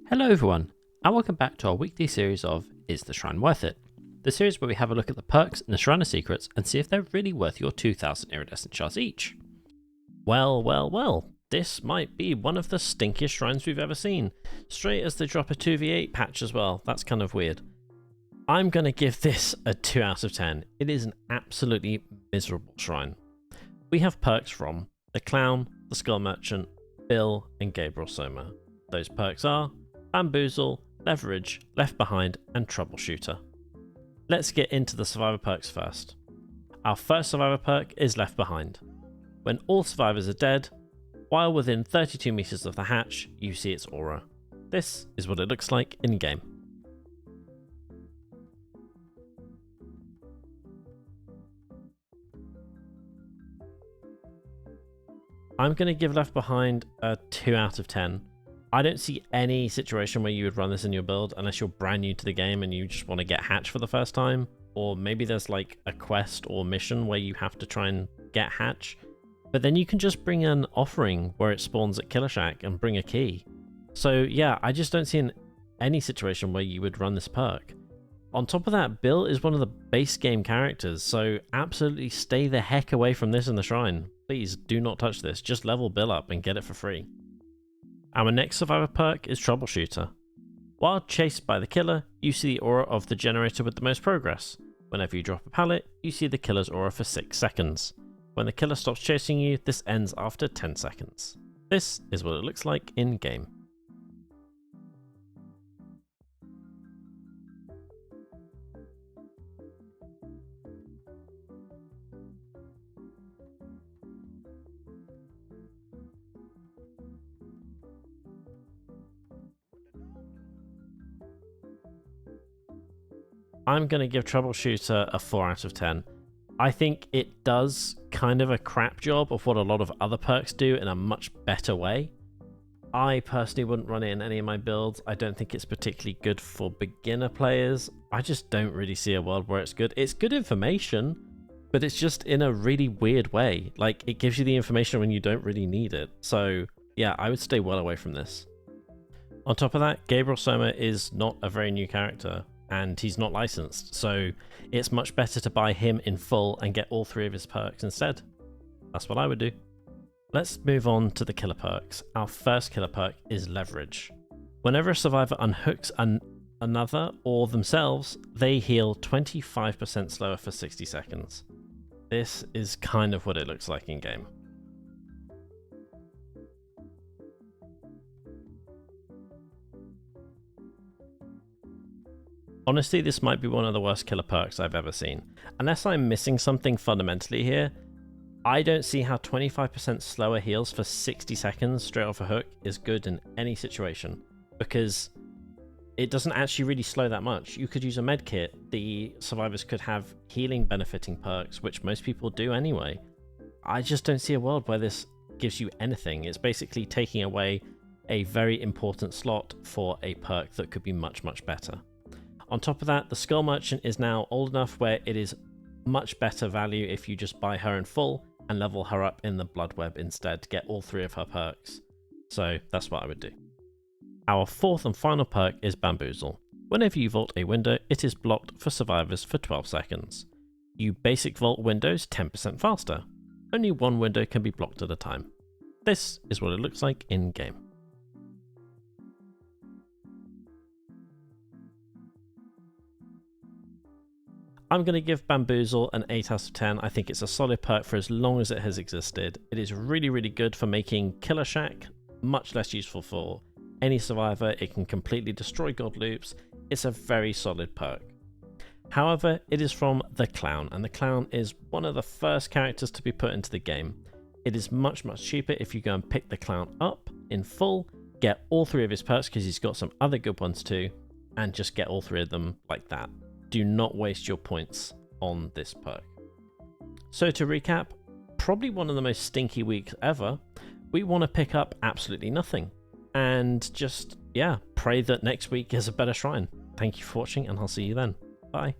Hello everyone, and welcome back to our weekly series of Is the Shrine Worth It? The series where we have a look at the perks and the Shrine secrets and see if they're really worth your 2,000 iridescent shards each. Well, this might be one of the stinkiest shrines we've ever seen. Straight as they drop a 2v8 patch as well, that's kind of weird. I'm going to give this a 2 out of 10. It is an absolutely miserable shrine. We have perks from the Clown, the Skull Merchant, Bill, and Gabriel Soma. Those perks are Bamboozle, Leverage, Left Behind, and Troubleshooter. Let's get into the survivor perks first. Our first survivor perk is Left Behind. When all survivors are dead, while within 32 meters of the hatch, you see its aura. This is what it looks like in game. I'm going to give Left Behind a 2 out of 10. I don't see any situation where you would run this in your build unless you're brand new to the game and you just want to get Hatch for the first time. Or maybe there's like a quest or mission where you have to try and get Hatch. But then you can just bring an offering where it spawns at Killer Shack and bring a key. So yeah, I just don't see any situation where you would run this perk. On top of that, Bill is one of the base game characters, so absolutely stay the heck away from this in the shrine. Please do not touch this, just level Bill up and get it for free. Our next survivor perk is Troubleshooter. While chased by the killer, you see the aura of the generator with the most progress. Whenever you drop a pallet, you see the killer's aura for 6 seconds. When the killer stops chasing you, this ends after 10 seconds. This is what it looks like in game. I'm going to give Troubleshooter a 4 out of 10. I think it does kind of a crap job of what a lot of other perks do in a much better way. I personally wouldn't run it in any of my builds. I don't think it's particularly good for beginner players. I just don't really see a world where it's good. It's good information, but it's just in a really weird way. Like, it gives you the information when you don't really need it. So yeah, I would stay well away from this. On top of that, Gabriel Soma is not a very new character, and he's not licensed, so it's much better to buy him in full and get all 3 of his perks instead. That's what I would do. Let's move on to the killer perks. Our first killer perk is Leverage. Whenever a survivor unhooks another or themselves, they heal 25% slower for 60 seconds. This is kind of what it looks like in game. Honestly, this might be one of the worst killer perks I've ever seen. Unless I'm missing something fundamentally here, I don't see how 25% slower heals for 60 seconds straight off a hook is good in any situation, because it doesn't actually really slow that much. You could use a med kit, the survivors could have healing benefiting perks, which most people do anyway. I just don't see a world where this gives you anything. It's basically taking away a very important slot for a perk that could be much, much better. On top of that, the Skull Merchant is now old enough where it is much better value if you just buy her in full and level her up in the Blood Web instead to get all 3 of her perks. So that's what I would do. Our fourth and final perk is Bamboozle. Whenever you vault a window, it is blocked for survivors for 12 seconds. You basic vault windows 10% faster. Only one window can be blocked at a time. This is what it looks like in game. I'm going to give Bamboozle an 8 out of 10. I think it's a solid perk for as long as it has existed. It is really, really good for making Killer Shack much less useful for any survivor. It can completely destroy God loops. It's a very solid perk. However, it is from the Clown, and the Clown is one of the first characters to be put into the game. It is much, much cheaper if you go and pick the Clown up in full, get all 3 of his perks because he's got some other good ones too, and just get all 3 of them like that. Do not waste your points on this perk. So to recap, probably one of the most stinky weeks ever. We want to pick up absolutely nothing and just, yeah, pray that next week is a better shrine. Thank you for watching, and I'll see you then. Bye.